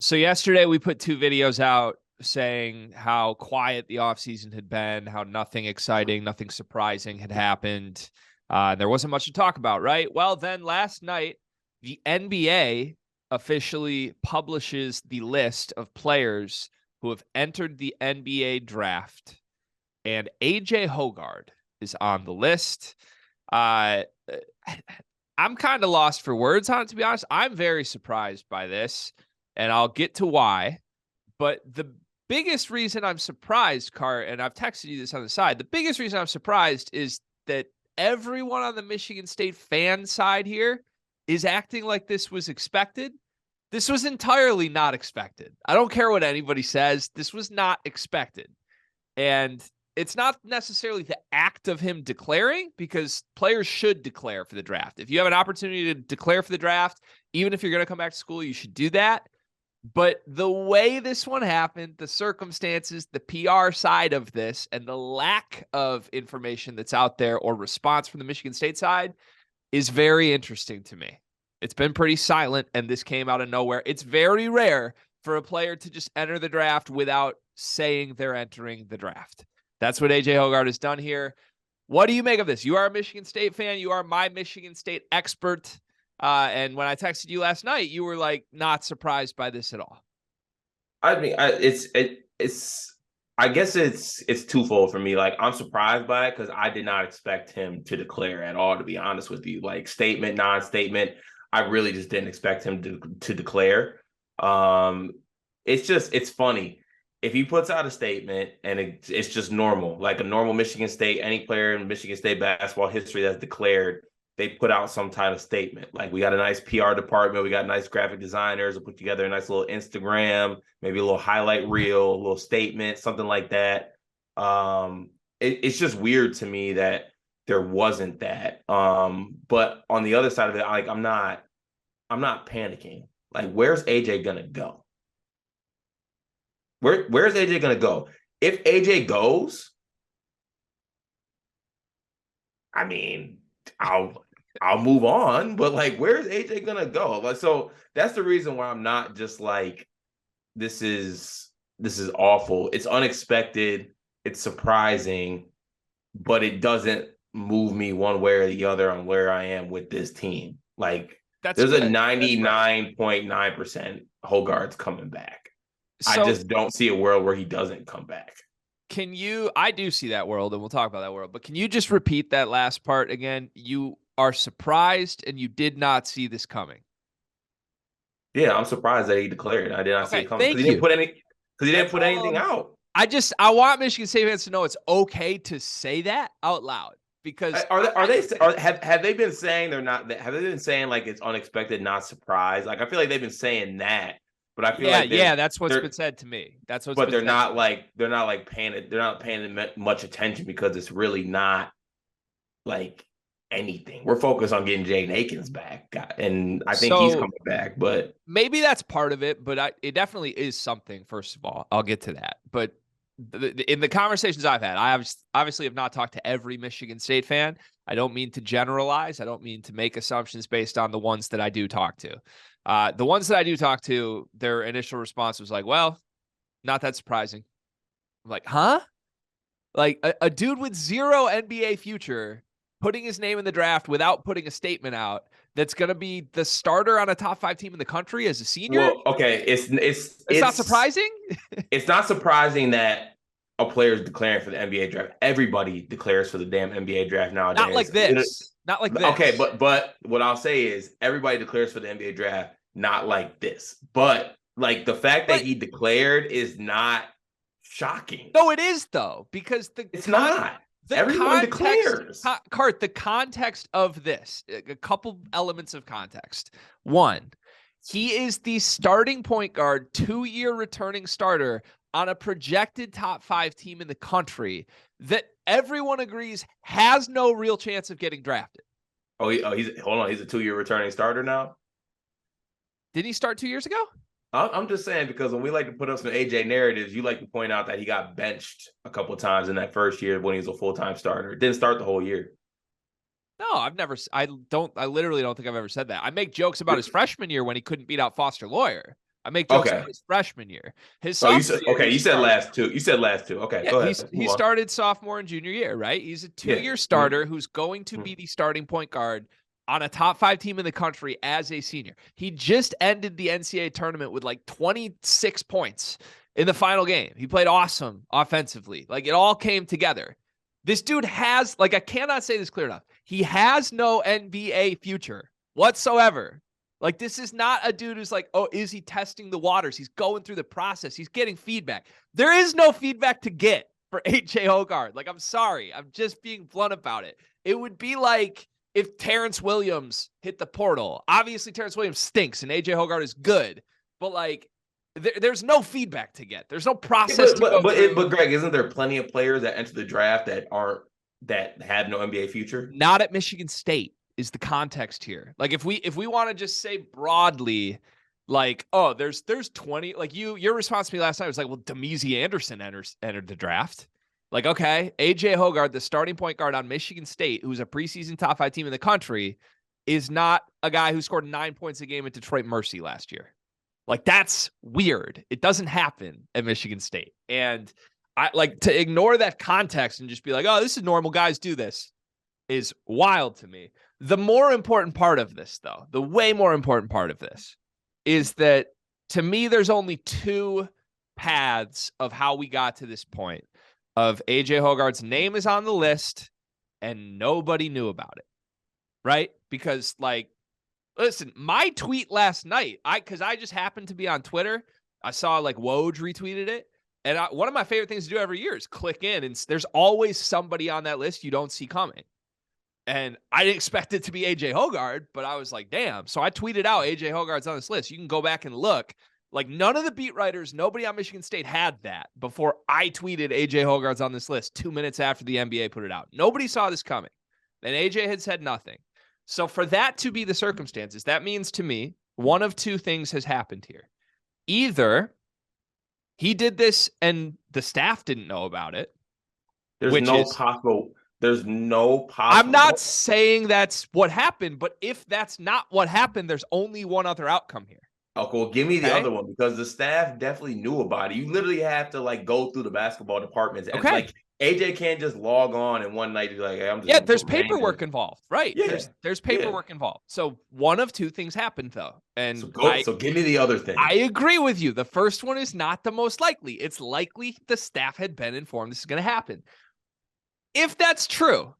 So yesterday we put two videos out saying how quiet the offseason had been, how nothing exciting, nothing surprising had happened. There wasn't much to talk about, right? Well, then last night, the NBA officially publishes the list of players who have entered the NBA draft, and AJ Hoggard is on the list. Uh, I'm kind of lost for words on it, to be honest. I'm very surprised by this, and I'll get to why. But the biggest reason I'm surprised, Cart, and I've texted you this on the side, the biggest reason I'm surprised is that everyone on the Michigan State fan side here is acting like this was expected. This was entirely not expected. I don't care what anybody says. This was not expected. And it's not necessarily the act of him declaring, because players should declare for the draft. If you have an opportunity to declare for the draft, even if you're going to come back to school, you should do that. But the way this one happened, the circumstances, the PR side of this, and the lack of information that's out there or response from the Michigan State side is very interesting to me. It's been pretty silent, and this came out of nowhere. It's very rare for a player to just enter the draft without saying they're entering the draft. That's what AJ Hoggard has done here. What do you make of this? You are a Michigan State fan. You are my Michigan State expert. And when I texted you last night, you were like not surprised by this at all. I mean, I guess it's twofold for me. Like, I'm surprised by it because I did not expect him to declare at all, to be honest with you. Like, statement, non-statement, I really just didn't expect him to declare. It's funny. If he puts out a statement and it's just normal, like a normal Michigan State, any player in Michigan State basketball history that's declared, they put out some kind of statement. Like, we got a nice PR department, we got nice graphic designers who put together a nice little Instagram, maybe a little highlight reel, a little statement, something like that. It's just weird to me that there wasn't that. But on the other side of it, like, I'm not panicking. Like, where's AJ gonna go? Where's AJ gonna go? If AJ goes, I mean, I'll move on, but like, where's AJ gonna go? Like, so that's the reason why I'm not just like, this is awful. It's unexpected, it's surprising, but it doesn't move me one way or the other on where I am with this team. Like, there's a 99.9% Hoggard's coming back. So, I just don't see a world where he doesn't come back. I do see that world, and we'll talk about that world, but can you just repeat that last part again? You are surprised and you did not see this coming. Yeah, I'm surprised that he declared. I did not see it coming because he didn't put anything out. I want Michigan State fans to know it's okay to say that out loud, because have they been saying they're not? Have they been saying like it's unexpected, not surprised? Like, I feel like they've been saying that. But I feel like that's what's been said to me. That's what's. But they're not paying much attention because it's really not like anything. We're focused on getting Jaden Akins back, and I think he's coming back. But maybe that's part of it. But it definitely is something. First of all, I'll get to that. But in the conversations I've had, I obviously have not talked to every Michigan State fan. I don't mean to generalize. I don't mean to make assumptions based on the ones that I do talk to. The ones that I do talk to, their initial response was like, well, not that surprising. I'm like, huh? Like a dude with zero NBA future putting his name in the draft without putting a statement out that's going to be the starter on a top 5 team in the country as a senior? Well, okay, it's not surprising? It's not surprising that a player is declaring for the NBA draft. Everybody declares for the damn NBA draft nowadays. Not like this. Not like this. Okay, but what I'll say is everybody declares for the NBA draft, not like this. But like, the fact that he declared is not shocking. No, it is though, because it's not. Everyone declares. Cart, the context of this, a couple elements of context. One, he is the starting point guard, 2-year returning starter on a projected top 5 team in the country that everyone agrees has no real chance of getting drafted. He's a 2-year returning starter now? Did he start 2 years ago? I'm just saying, because when we like to put up some AJ narratives, you like to point out that he got benched a couple of times in that first year when he was a full-time starter. Didn't start the whole year. No, I literally don't think I've ever said that. I make jokes about his freshman year when he couldn't beat out Foster Lawyer. I make jokes Okay. about his freshman year. His So you sophomore said, year, okay, he you said started. last two. You said last two. Okay, Yeah, go ahead. he Move on. started sophomore and junior year, right? He's a 2-year Yeah. starter who's going to Mhm. be the starting point guard on a top 5 team in the country as a senior. He just ended the NCAA tournament with like 26 points in the final game. He played awesome offensively. Like it all came together. This dude has, like, I cannot say this clear enough. He has no NBA future whatsoever. Like, this is not a dude who's like, oh, is he testing the waters? He's going through the process. He's getting feedback. There is no feedback to get for AJ Hoggard. Like, I'm sorry. I'm just being blunt about it. It would be like if Terrence Williams hit the portal. Obviously, Terrence Williams stinks and AJ Hoggard is good. But, like, there's no feedback to get. There's no process to go through. But Greg, isn't there plenty of players that enter the draft that have no NBA future? Not at Michigan State is the context here. Like if we want to just say broadly, like, oh, there's 20, like your response to me last night was like, well, Demezy Anderson entered the draft. Like, okay, AJ Hoggard, the starting point guard on Michigan State, who's a preseason top 5 team in the country, is not a guy who scored 9 points a game at Detroit Mercy last year. Like, that's weird. It doesn't happen at Michigan State. And I like to ignore that context and just be like, oh, this is normal. Guys do this is wild to me. The more important part of this, though, the way more important part of this is that to me, there's only 2 paths of how we got to this point of AJ Hoggard's name is on the list and nobody knew about it. Right? Because, like, listen, my tweet last night, because I just happened to be on Twitter. I saw like Woj retweeted it. And one of my favorite things to do every year is click in, and there's always somebody on that list you don't see coming. And I didn't expect it to be AJ Hoggard, but I was like, damn. So I tweeted out AJ Hoggard's on this list. You can go back and look. Like, none of the beat writers, nobody on Michigan State had that before I tweeted AJ Hoggard's on this list 2 minutes after the NBA put it out. Nobody saw this coming. And AJ had said nothing. So for that to be the circumstances, that means to me, one of 2 things has happened here. Either he did this and the staff didn't know about it. There's no possible. I'm not saying that's what happened, but if that's not what happened, there's only one other outcome here. Okay, well, give me the other one, because the staff definitely knew about it. You literally have to like go through the basketball departments. And like AJ can't just log on and one night be like, hey, I'm just there's paperwork involved, right? Yeah. There's paperwork involved. So one of 2 things happened, though. And so give me the other thing. I agree with you. The first one is not the most likely. It's likely the staff had been informed this is going to happen. If that's true,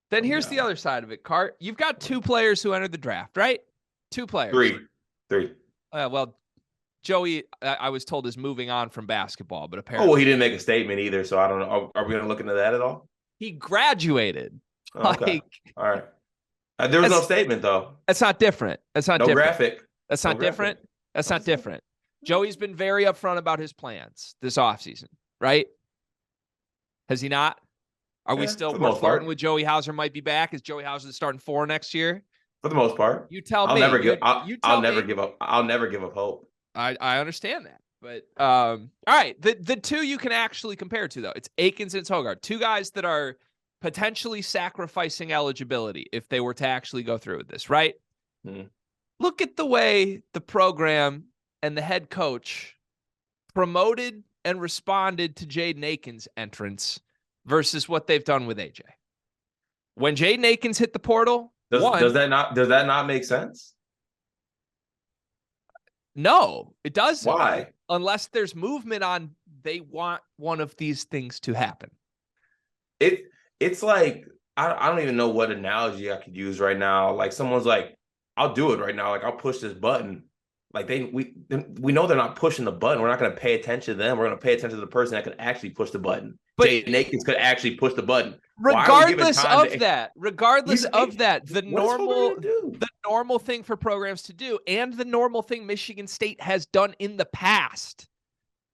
then here's the other side of it, Cart. You've got 2 players who entered the draft, right? 2 players. 3. Well, Joey, I was told, is moving on from basketball, but apparently. Oh, well, he didn't make a statement either, so I don't know. Are we going to look into that at all? He graduated. Oh, okay. All right. There was no statement, though. That's not different. That's not no different. Graphic. That's not different. That's not different. Joey's been very upfront about his plans this offseason, right? Has he not? Are we still flirting with Joey Hauser might be back? Is Joey Hauser the starting 4 next year? For the most part. You tell me. I'll never give up. I'll never give up hope. I understand that. But all right. The 2 you can actually compare to, though. It's Akins and it's Hoggard. 2 guys that are potentially sacrificing eligibility if they were to actually go through with this, right? Look at the way the program and the head coach promoted and responded to Jaden Akins' entrance versus what they've done with AJ. When Jaden Akins hit the portal, does that not make sense? No, it doesn't. Why? Unless there's movement on they want one of these things to happen. It's like I don't even know what analogy I could use right now. Like someone's like, I'll do it right now. Like I'll push this button. Like we know they're not pushing the button. We're not going to pay attention to them. We're going to pay attention to the person that can actually push the button. But Jaden Akins could actually push the button. Regardless of that, the normal thing for programs to do, and the normal thing Michigan State has done in the past,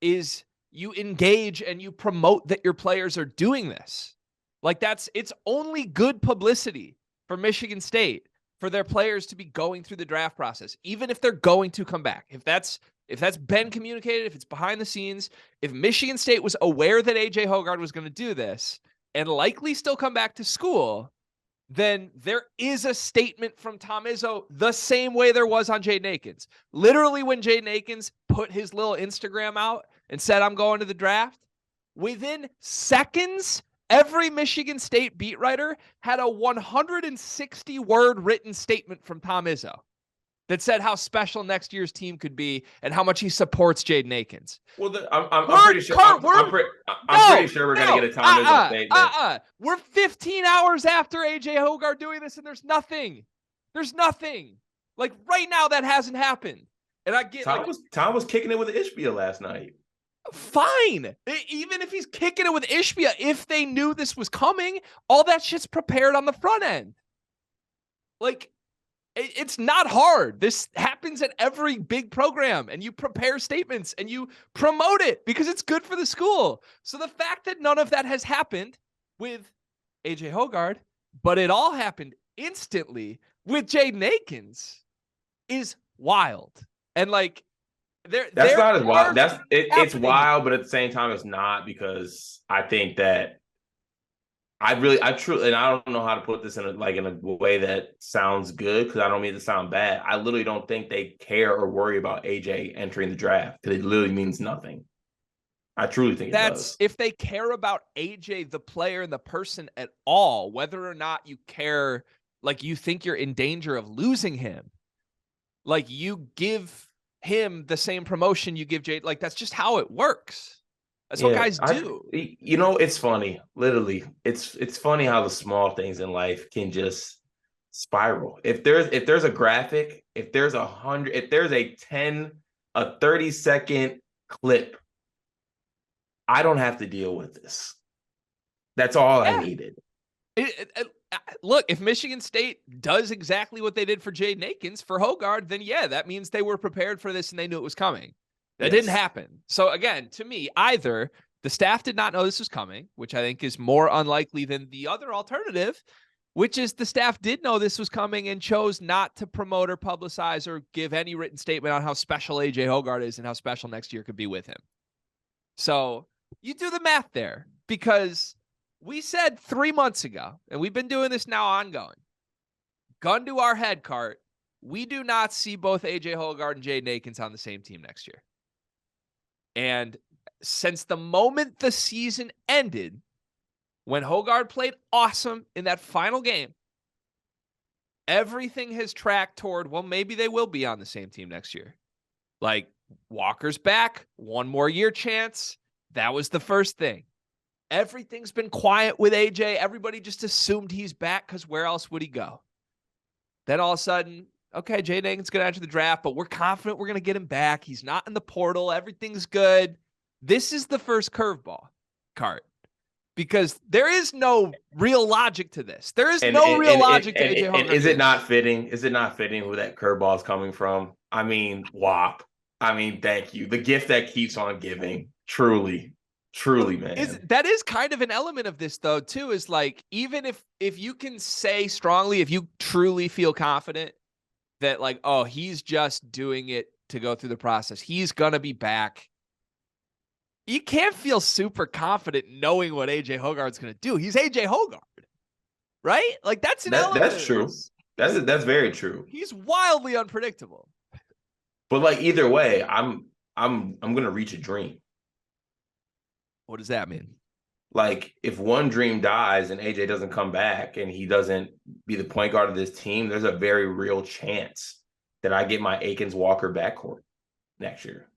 is you engage and you promote that your players are doing this. Like it's only good publicity for Michigan State for their players to be going through the draft process, even if they're going to come back. If that's been communicated, if it's behind the scenes, if Michigan State was aware that AJ Hoggard was going to do this and likely still come back to school, then there is a statement from Tom Izzo the same way there was on Jaden Akins. Literally, when Jaden Akins put his little Instagram out and said, I'm going to the draft, within seconds, every Michigan State beat writer had a 160-word written statement from Tom Izzo that said how special next year's team could be and how much he supports Jaden Akins. Well, I'm pretty sure. I'm pretty sure we're going to get a Tom Izzo statement. We're 15 hours after AJ Hoggard doing this, and there's nothing. There's nothing. Like right now, that hasn't happened. And I get Tom was kicking it with Ishbia last night. Fine. Even if he's kicking it with Ishbia, if they knew this was coming, all that shit's prepared on the front end. Like, it's not hard. This happens at every big program, and you prepare statements and you promote it because it's good for the school. So the fact that none of that has happened with AJ Hoggard, but it all happened instantly with Jaden Akins is wild. And like, that's not as wild. It's wild, but at the same time, it's not, because I think that I truly, and I don't know how to put this in a way that sounds good, because I don't mean to sound bad. I literally don't think they care or worry about AJ entering the draft, because it literally means nothing. I truly think it does. If they care about AJ, the player and the person at all, whether or not you care, like you think you're in danger of losing him, like you give him the same promotion you give Jade. Like that's just how it works. That's what guys do. It's funny. Literally, it's funny how the small things in life can just spiral. If there's a graphic, if there's a 30-second clip, I don't have to deal with this. That's all I needed. Look, if Michigan State does exactly what they did for Jaden Akins for Hoggard, then that means they were prepared for this and they knew it was coming. That didn't happen. So again, to me, either the staff did not know this was coming, which I think is more unlikely than the other alternative, which is the staff did know this was coming and chose not to promote or publicize or give any written statement on how special AJ Hoggard is and how special next year could be with him. So you do the math there, because we said 3 months ago, and we've been doing this now ongoing, gun to our head, Cart, we do not see both AJ Hoggard and Jaden Akins on the same team next year. And since the moment the season ended, when Hoggard played awesome in that final game, everything has tracked toward, well, maybe they will be on the same team next year. Like, Walker's back, 1 more year chance. That was the first thing. Everything's been quiet with AJ. Everybody just assumed he's back because where else would he go? Then all of a sudden, okay, Jaden Akins going to enter the draft, but we're confident we're going to get him back. He's not in the portal. Everything's good. This is the first curveball, Cart, because there is no real logic to this. There is no real logic to AJ Hoggard. Is it not fitting? Is it not fitting who that curveball is coming from? I mean, WAP. I mean, thank you. The gift that keeps on giving. Truly, man. That is kind of an element of this, though, too, is like, even if you can say strongly, if you truly feel confident that like, oh, he's just doing it to go through the process, he's going to be back, you can't feel super confident knowing what AJ Hoggard's going to do. He's AJ Hoggard, right? Like that's an element. That's true. That's very true. He's wildly unpredictable. But like either way, I'm going to reach a dream. What does that mean? Like if one dream dies and AJ doesn't come back and he doesn't be the point guard of this team, there's a very real chance that I get my Akins Walker backcourt next year.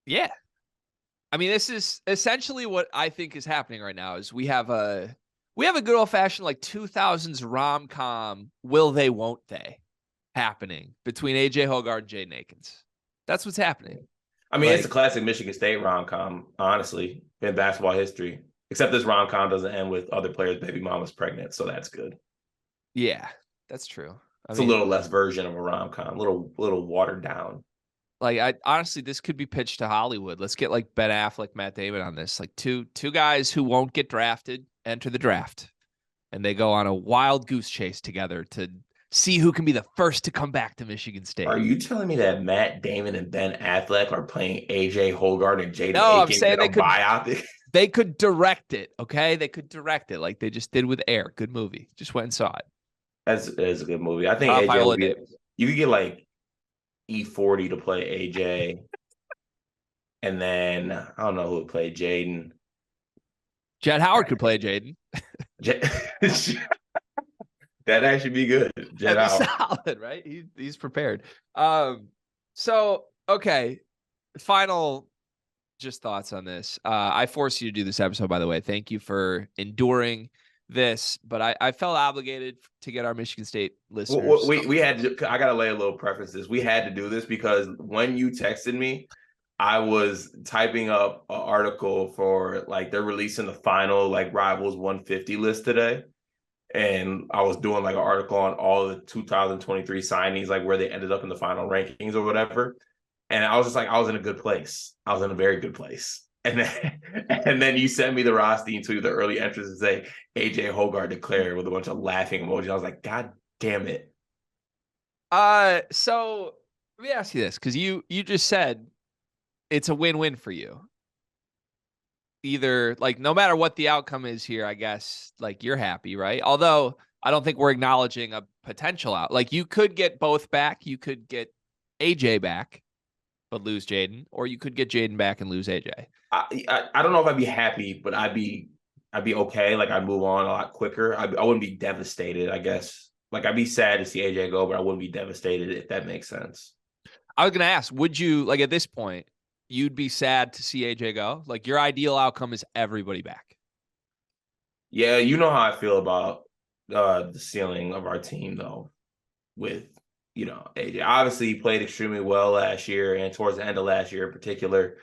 Yeah. I mean, this is essentially what I think is happening right now is we have a good old fashioned like 2000s rom-com, will they, won't they, happening between AJ Hoggard and Jaden Akins. That's what's happening. I mean, it's a classic Michigan State rom-com, honestly, in basketball history. Except this rom-com doesn't end with other players' baby mama's pregnant, so that's good. Yeah, that's true. It's a little less version of a rom-com, a little watered down. Like, honestly, this could be pitched to Hollywood. Let's get like Ben Affleck, Matt Damon on this. Like two guys who won't get drafted enter the draft, and they go on a wild goose chase together to see who can be the first to come back to Michigan State. Are you telling me that Matt Damon and Ben Affleck are playing AJ Hoggard and Jaden Akins? I'm saying they could. They could direct it, okay? They could direct it like they just did with Air. Good movie. Just went and saw it. That's a good movie. I think AJ Viola would be. Davis. You could get like E40 to play AJ, and then I don't know who would play Jaden. Jed Howard could play Jaden. That'd actually be good. Jed That'd be Howard. solid, right? He's prepared. So okay. Final just thoughts on this. I forced you to do this episode, by the way. Thank you for enduring this, but I felt obligated to get our Michigan State listeners. We had to, I gotta lay a little preferences. We had to do this because when you texted me, I was typing up an article for like they're releasing the final like Rivals 150 list today. And I was doing like an article on all the 2023 signings, like where they ended up in the final rankings or whatever. And I was just like, I was in a good place. I was in a very good place. And then you sent me the Rothstein to the early entrance and say AJ Hoggard declared with a bunch of laughing emojis. I was like, God damn it. So let me ask you this, because you just said it's a win-win for you. Either like no matter what the outcome is here, I guess like you're happy, right? Although I don't think we're acknowledging a potential out. Like you could get both back. You could get AJ back, but lose Jaden, or you could get Jaden back and lose AJ. I don't know if I'd be happy, but I'd be okay. Like I'd move on a lot quicker. I wouldn't be devastated, I guess. Like I'd be sad to see AJ go, but I wouldn't be devastated, if that makes sense. I was gonna ask, would you like at this point, you'd be sad to see AJ go? Like your ideal outcome is everybody back. Yeah, you know how I feel about the ceiling of our team, though, with, AJ. Obviously, he played extremely well last year and towards the end of last year in particular.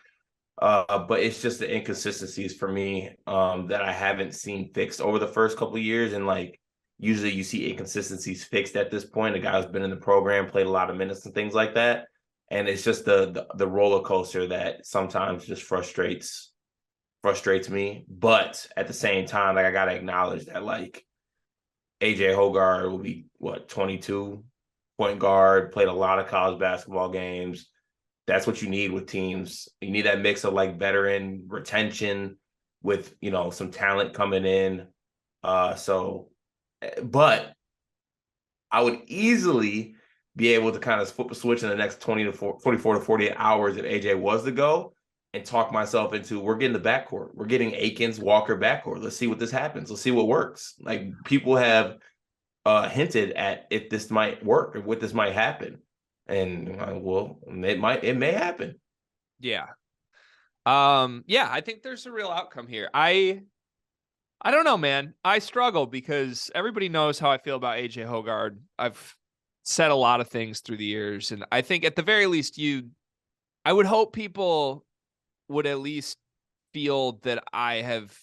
But it's just the inconsistencies for me that I haven't seen fixed over the first couple of years. And like usually you see inconsistencies fixed at this point. A guy who's been in the program, played a lot of minutes and things like that. And it's just the roller coaster that sometimes just frustrates me. But at the same time, like I gotta acknowledge that like AJ Hoggard will be 22, point guard, played a lot of college basketball games. That's what you need with teams. You need that mix of like veteran retention with, some talent coming in. But I would easily be able to kind of flip a switch in the next 44 to 48 hours if AJ was to go and talk myself into, we're getting the backcourt. We're getting Akins, Walker backcourt. Let's see what this happens. Let's see what works. Like people have hinted at if this might work or what this might happen. And it may happen. Yeah. I think there's a real outcome here. I don't know, man. I struggle because everybody knows how I feel about AJ Hoggard. I've said a lot of things through the years, and I think at the very least I would hope people would at least feel that I have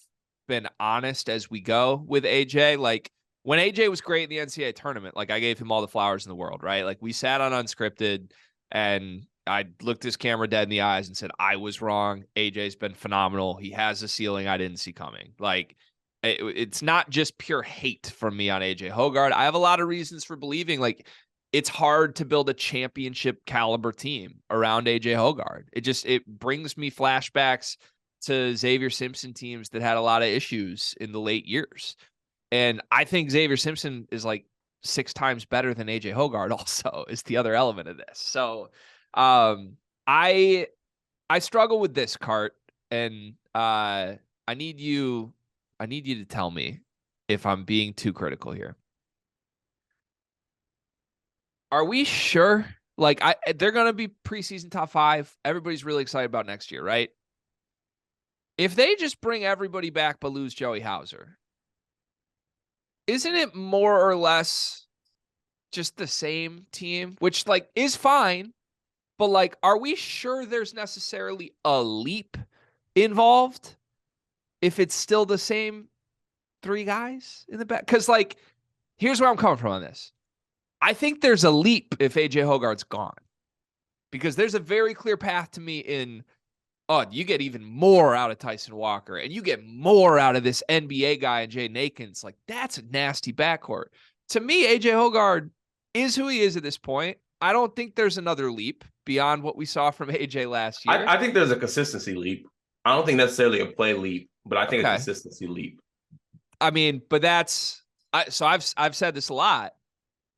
been honest as we go with AJ. Like when AJ was great in the NCAA tournament, like I gave him all the flowers in the world, right? Like we sat on Unscripted and I looked his camera dead in the eyes and said, I was wrong. AJ's been phenomenal. He has a ceiling I didn't see coming. Like it's not just pure hate from me on AJ Hoggard. I have a lot of reasons for believing like it's hard to build a championship caliber team around AJ Hoggard. It brings me flashbacks to Xavier Simpson teams that had a lot of issues in the late years. And I think Xavier Simpson is like 6 times better than AJ Hoggard also is the other element of this. So I struggle with this, Cart, and I need you to tell me if I'm being too critical here. Are we sure? Like they're going to be preseason top 5. Everybody's really excited about next year, right? If they just bring everybody back but lose Joey Hauser, isn't it more or less just the same team, which like is fine, but like, are we sure there's necessarily a leap involved if it's still the same 3 guys in the back? Because like, here's where I'm coming from on this. I think there's a leap if AJ Hoggard's gone, because there's a very clear path to me in, you get even more out of Tyson Walker and you get more out of this NBA guy and Jaden Akins. Like that's a nasty backcourt. To me, AJ Hoggard is who he is at this point. I don't think there's another leap beyond what we saw from AJ last year. I think there's a consistency leap. I don't think necessarily a play leap. but I think a Okay. consistency leap. I mean, but I've said this a lot.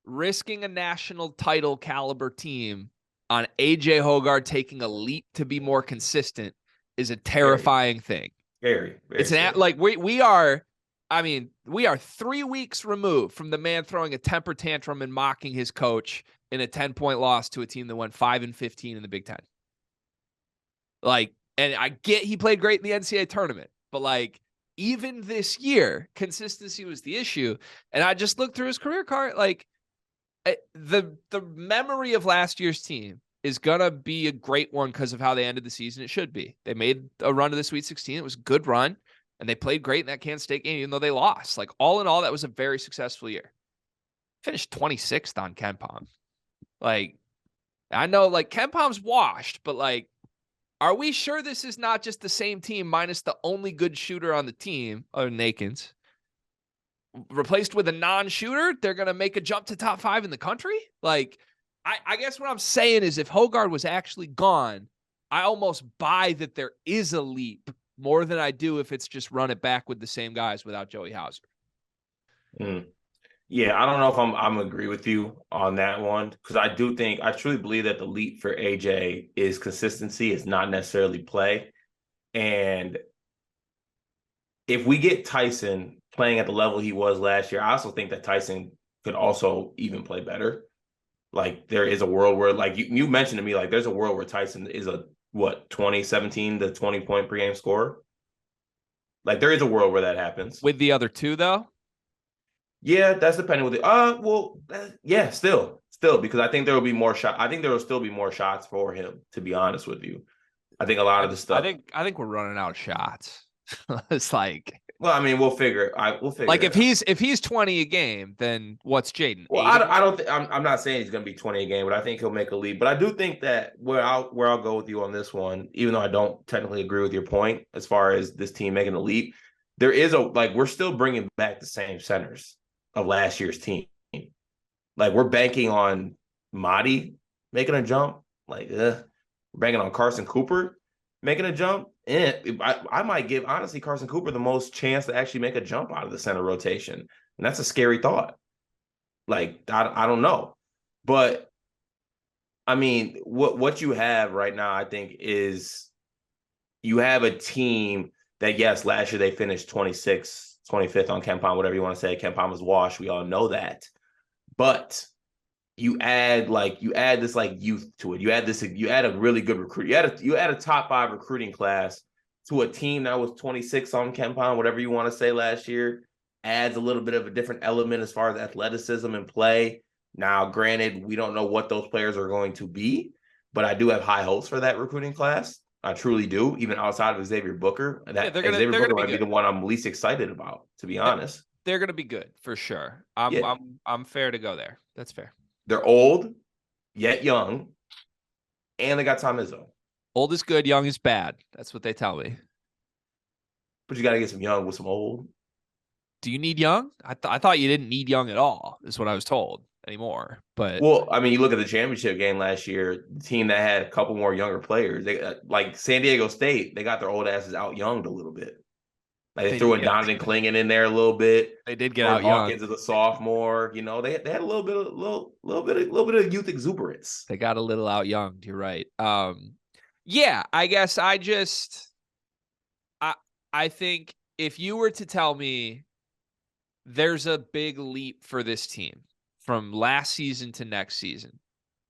Risking a national title caliber team on AJ Hoggard taking a leap to be more consistent is a terrifying thing. Scary. Very It's scary. like we are. I mean, we are 3 weeks removed from the man throwing a temper tantrum and mocking his coach in a 10-point loss to a team that went 5-15 in the Big Ten. Like, and I get he played great in the NCAA tournament, but like even this year, consistency was the issue. And I just looked through his career card, like the memory of last year's team is gonna be a great one because of how they ended the season. It should be. They made a run to the Sweet 16. It was a good run, and they played great in that Kansas State game, even though they lost. Like all in all, that was a very successful year. Finished 26th on KenPom. Like I know, like KenPom's washed, but like, are we sure this is not just the same team minus the only good shooter on the team, other than Nakins? Replaced with a non-shooter, they're going to make a jump to top 5 in the country? Like, I guess what I'm saying is if Hoggard was actually gone, I almost buy that there is a leap more than I do if it's just run it back with the same guys without Joey Hauser. Yeah, I don't know if I'm agree with you on that one because I truly believe that the leap for AJ is consistency. It's not necessarily play. And if we get Tyson playing at the level he was last year, I also think that Tyson could also even play better. Like there is a world where, like you mentioned to me, like there's a world where Tyson is a 17 to 20 point per game scorer. Like there is a world where that happens. With the other two, though? Yeah, that's depending with it. Yeah, still, because I think there will be more shot. I think there will still be more shots for him, to be honest with you. I think a lot of the stuff. I think we're running out of shots. It's like, well, I mean, we'll figure like it if he's 20 a game, then what's Jaden? Well, I don't think I'm not saying he's going to be 20 a game, but I think he'll make a lead. But I do think that where I'll go with you on this one, even though I don't technically agree with your point as far as this team making a leap, there is we're still bringing back the same centers of last year's team. Like we're banking on Madi making a jump. Like we're banking on Carson Cooper making a jump. And I might give honestly Carson Cooper the most chance to actually make a jump out of the center rotation, and that's a scary thought. Like I don't know, but I mean, what you have right now, I think, is you have a team that, yes, last year they finished 26th, 25th on KenPom, whatever you want to say. KenPom was washed. We all know that, but you add this like youth to it. You add a really good recruit. You add a top 5 recruiting class to a team that was 26 on KenPom, whatever you want to say last year. Adds a little bit of a different element as far as athleticism and play. Now, granted, we don't know what those players are going to be, but I do have high hopes for that recruiting class. I truly do, even outside of Xavier Booker. Xavier Booker might be the one I'm least excited about, to be honest. They're going to be good for sure. I'm fair to go there. That's fair. They're old, yet young, and they got Tom Izzo. Old is good, young is bad. That's what they tell me. But you got to get some young with some old. Do you need young? I thought you didn't need young at all, is what I was told anymore. But well, I mean, you look at the championship game last year, the team that had a couple more younger players. They like San Diego State, they got their old asses out younged a little bit. Like they threw in Donovan Clingan in there a little bit. They did get out Hawkins as a sophomore. You know, they had a little bit of youth exuberance. They got a little out younged. You're right. Yeah, I guess I think if you were to tell me there's a big leap for this team from last season to next season,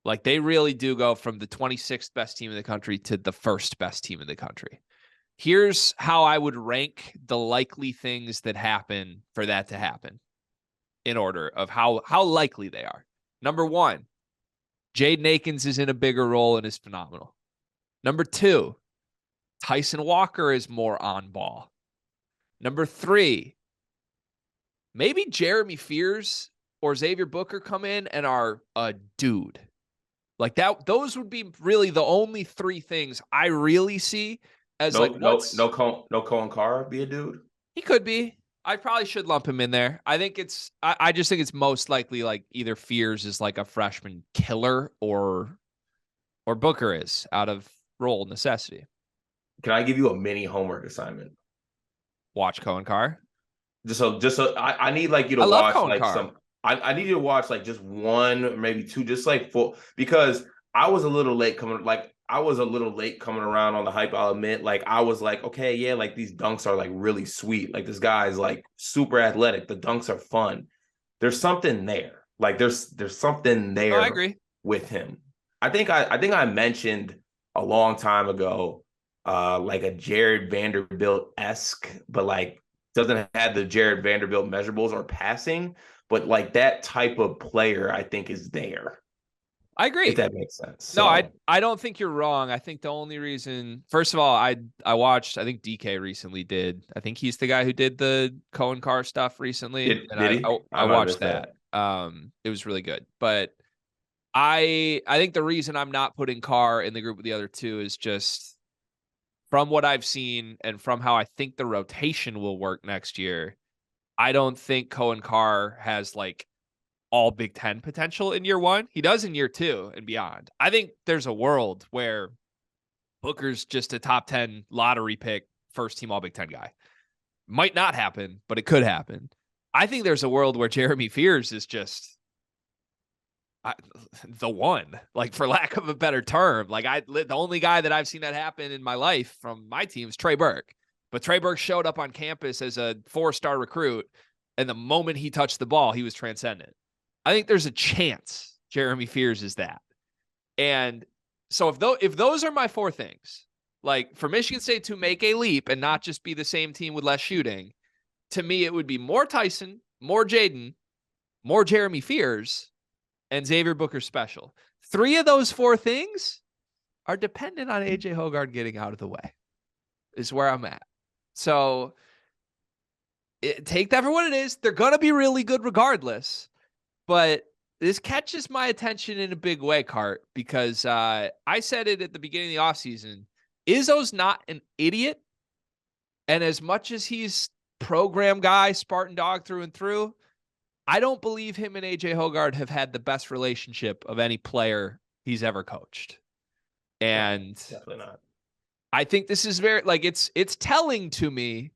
like they really do go from the 26th best team in the country to the first best team in the country. Here's how I would rank the likely things that happen for that to happen in order of how likely they are. Number 1, Jaden Akins is in a bigger role and is phenomenal. Number 2, Tyson Walker is more on ball. Number 3, maybe Jeremy Fears or Xavier Booker come in and are a dude. Like that, those would be really the only 3 things I really see as no Cohen Carr be a dude. He could be. I probably should lump him in there. I think I just think it's most likely like either Fears is like a freshman killer or Booker is out of role necessity. Can I give you a mini homework assignment? watch Cohen Carr. Just so I need like you to I love watch Cohen like Carr. I need you to watch like just one or maybe two, just like full, because I was a little late coming around on the hype, I'll admit. Like I was like, okay, yeah, like these dunks are like really sweet. Like this guy's like super athletic. The dunks are fun. There's something there. Like there's something Oh, I there agree. with him. I think I mentioned a long time ago like a Jared Vanderbilt-esque, but like doesn't have the Jared Vanderbilt measurables or passing, but like that type of player I think is there, I if agree. that makes sense. No, So I don't think you're wrong. I think the only reason, first of all, I watched, I think DK recently did. I think he's the guy who did the Cohen Carr stuff recently, and did he? I I might have watched missed that. that. It was really good. But I think the reason I'm not putting Carr in the group with the other two is just from what I've seen and from how I think the rotation will work next year. I don't think Cohen Carr has like all Big Ten potential in year one. He does in year two and beyond. I think there's a world where Booker's just a top 10 lottery pick, first team all Big Ten guy. Might not happen, but it could happen. I think there's a world where Jeremy Fears is just the one, like for lack of a better term. Like the only guy that I've seen that happen in my life from my team is Trey Burke. But Trey Burke showed up on campus as a 4-star recruit, and the moment he touched the ball, he was transcendent. I think there's a chance Jeremy Fears is that. And so if those are my four things, like for Michigan State to make a leap and not just be the same team with less shooting, to me, it would be more Tyson, more Jaden, more Jeremy Fears, and Xavier Booker special. 3 of those 4 things are dependent on AJ Hoggard getting out of the way, is where I'm at. So take that for what it is. They're going to be really good regardless. But this catches my attention in a big way, Cart, because I said it at the beginning of the offseason. Izzo's not an idiot. And as much as he's program guy, Spartan dog through and through, I don't believe him and AJ Hoggard have had the best relationship of any player he's ever coached. And no, definitely not. I think this is very, like, it's telling to me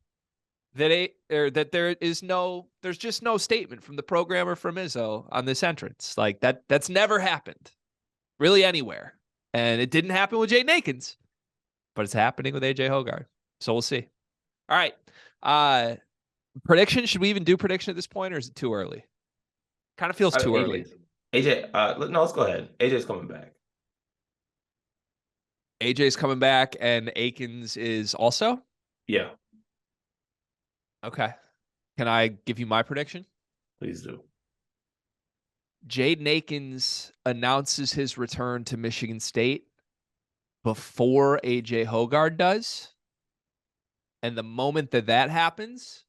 that there's just no statement from the programmer from Izzo on this entrance. Like that's never happened really anywhere. And it didn't happen with Jaden Akins, but it's happening with AJ Hoggard. So we'll see. All right. Prediction. Should we even do prediction at this point, or is it too early? Kind of feels too early. AJ, no, let's go ahead. AJ's coming back. AJ's coming back and Akins is also? Yeah. Okay. Can I give you my prediction? Please do. Jaden Akins announces his return to Michigan State before AJ Hoggard does. And the moment that happens,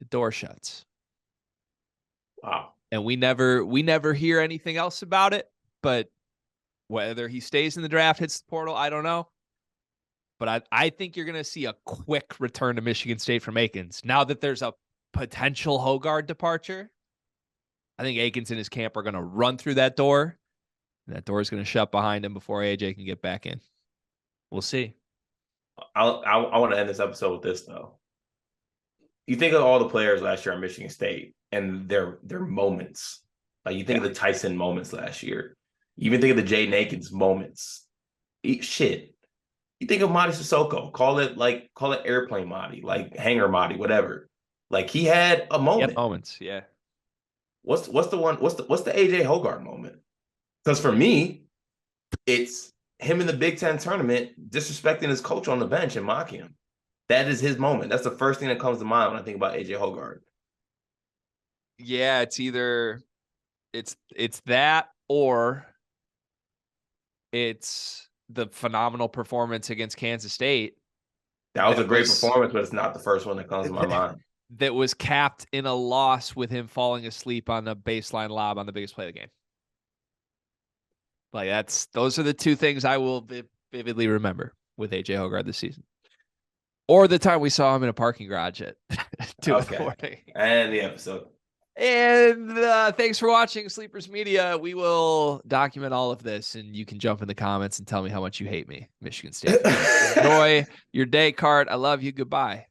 the door shuts. Wow. And we never hear anything else about it. But whether he stays in the draft, hits the portal, I don't know. But I think you're going to see a quick return to Michigan State from Akins. Now that there's a potential Hoggard departure, I think Akins and his camp are going to run through that door. And that door is going to shut behind him before AJ can get back in. We'll see. I want to end this episode with this, though. You think of all the players last year at Michigan State and their moments. Like you think of the Tyson moments last year. You even think of the Jaden Akins moments. Shit. You think of Mady Sissoko, call it airplane Mady, like hangar Mady, whatever. Like he had a moment. Yep, moments, yeah. What's the AJ Hoggard moment? Because for me, it's him in the Big Ten tournament disrespecting his coach on the bench and mocking him. That is his moment. That's the first thing that comes to mind when I think about AJ Hoggard. Yeah, it's either it's that or it's the phenomenal performance against Kansas State. That was a great performance, but it's not the first one that comes to my mind. That was capped in a loss with him falling asleep on the baseline lob on the biggest play of the game. Like those are the two things I will vividly remember with AJ Hoggard this season. Or the time we saw him in a parking garage at 2 in the morning. And the episode. And thanks for watching Sleepers Media. We will document all of this, and you can jump in the comments and tell me how much you hate me, Michigan State. Enjoy your day, Cart. I love you. Goodbye.